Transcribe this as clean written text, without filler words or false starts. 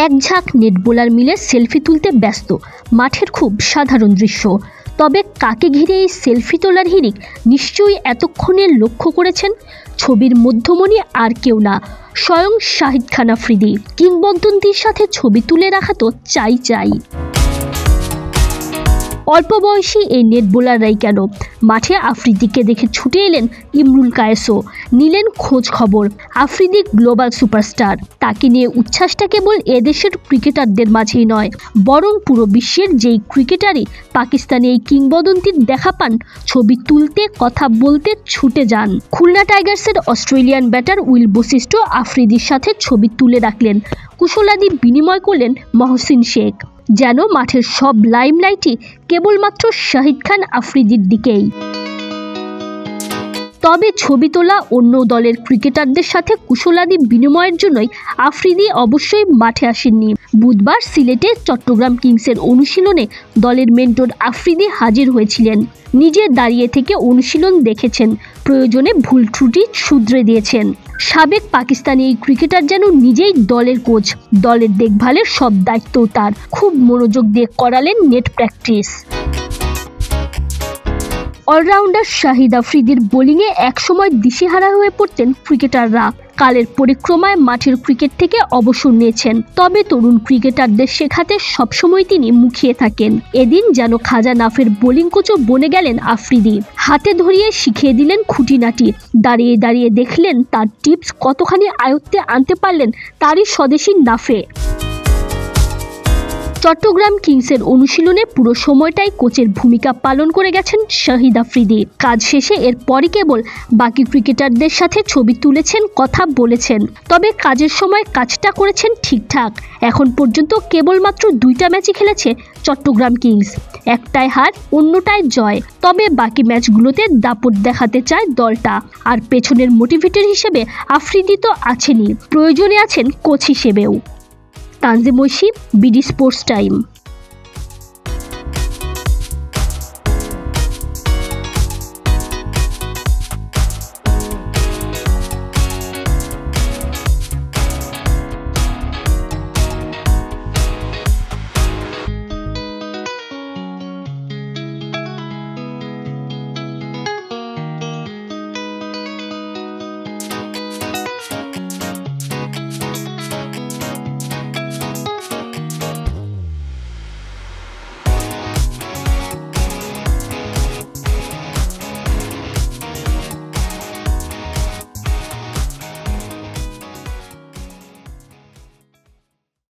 এক ঝাঁক net bowler মিলে সেলফি তুলতে ব্যস্ত। মাঠের খুব সাধারণ দৃশ্য, তবে কাকে ঘিরে এই সেলফি তোলার হিড়িক নিশ্চয়ই এতক্ষণে লক্ষ্য করেছেন। ছবির মধ্যমণি আর কেউ না, স্বয়ং শাহিদ খান আফ্রিদি। কিংবদন্তির সাথে ছবি তুলে রাখা তো চাই। অল্প বয়সী এই নেট বোলাররাই কেন, মাঠে আফ্রিদিকে দেখে ছুটে এলেন ইমরুল কায়েসও, নিলেন খোঁজ খবর। আফ্রিদি গ্লোবাল সুপারস্টার, তাকে নিয়ে উচ্ছ্বাসটা কেবল এদেশের ক্রিকেটারদের মাঝেই নয়, বরং পুরো বিশ্বের যেই ক্রিকেটারই পাকিস্তানে এই কিংবদন্তির দেখা পান, ছবি তুলতে কথা বলতে ছুটে যান। খুলনা টাইগার্সের অস্ট্রেলিয়ান ব্যাটার উইল বশিষ্ঠ আফ্রিদির সাথে ছবি তুলে রাখলেন, কুশলাদি বিনিময় করলেন মহসিন শেখ। যেন মাঠের সব লাইমলাইটই কেবলমাত্র শাহিদ খান আফ্রিদির দিকেই। তবে ছবি তোলা অন্য দলের ক্রিকেটারদের সাথে কুশলাদি বিনিময়ের জন্যই আফ্রিদি অবশ্যই মাঠে আসেননি। বুধবার সিলেটে চট্টগ্রাম কিংসের অনুশীলনে দলের মেন্টর আফ্রিদি হাজির হয়েছিলেন। নিজে দাঁড়িয়ে থেকে অনুশীলন দেখেছেন, প্রয়োজনে ভুল ত্রুটি শুধরে দিয়েছেন। সাবেক পাকিস্তানি এই ক্রিকেটার যেন নিজেই দলের কোচ, দলের দেখভালের সব দায়িত্ব তার। খুব মনোযোগ দিয়ে করালেন নেট প্র্যাকটিস। অলরাউন্ডার শাহিদ আফ্রিদির বোলিংয়ে একসময় দিশেহারা হয়ে পড়তেন ক্রিকেটাররা। কালের পরিক্রমায় মাঠের ক্রিকেট থেকে অবসর নিয়েছেন, তবে তরুণ ক্রিকেটারদের শেখাতে সবসময় তিনি মুখিয়ে থাকেন। এদিন যেন খাজা নাফের বোলিং কোচও বনে গেলেন আফ্রিদি। হাতে ধরিয়ে শিখিয়ে দিলেন খুঁটিনাটি, দাঁড়িয়ে দেখলেন তার টিপস কতখানি আয়ত্তে আনতে পারলেন তারই স্বদেশী নাফে। চট্টগ্রাম কিংসের অনুশীলনে পুরো সময়টাই কোচের ভূমিকা পালন করে গেছেন শাহিদ আফ্রিদি। কাজ শেষে এরপরই কেবল বাকি ক্রিকেটারদের সাথে ছবি তুলেছেন, কথা বলেছেন। তবে কাজের সময় কাজটা করেছেন ঠিকঠাক। এখন পর্যন্ত কেবলমাত্র 2টা ম্যাচই খেলেছে চট্টগ্রাম কিংস, একটায় হার, অন্যটায় জয়। তবে বাকি ম্যাচগুলোতে দাপট দেখাতে চায় দলটা। আর পেছনের মোটিভেটর হিসেবে আফ্রিদি তো আছেনই, প্রয়োজনে আছেন কোচ হিসেবেও। Tanzim Oishi, BD sports time.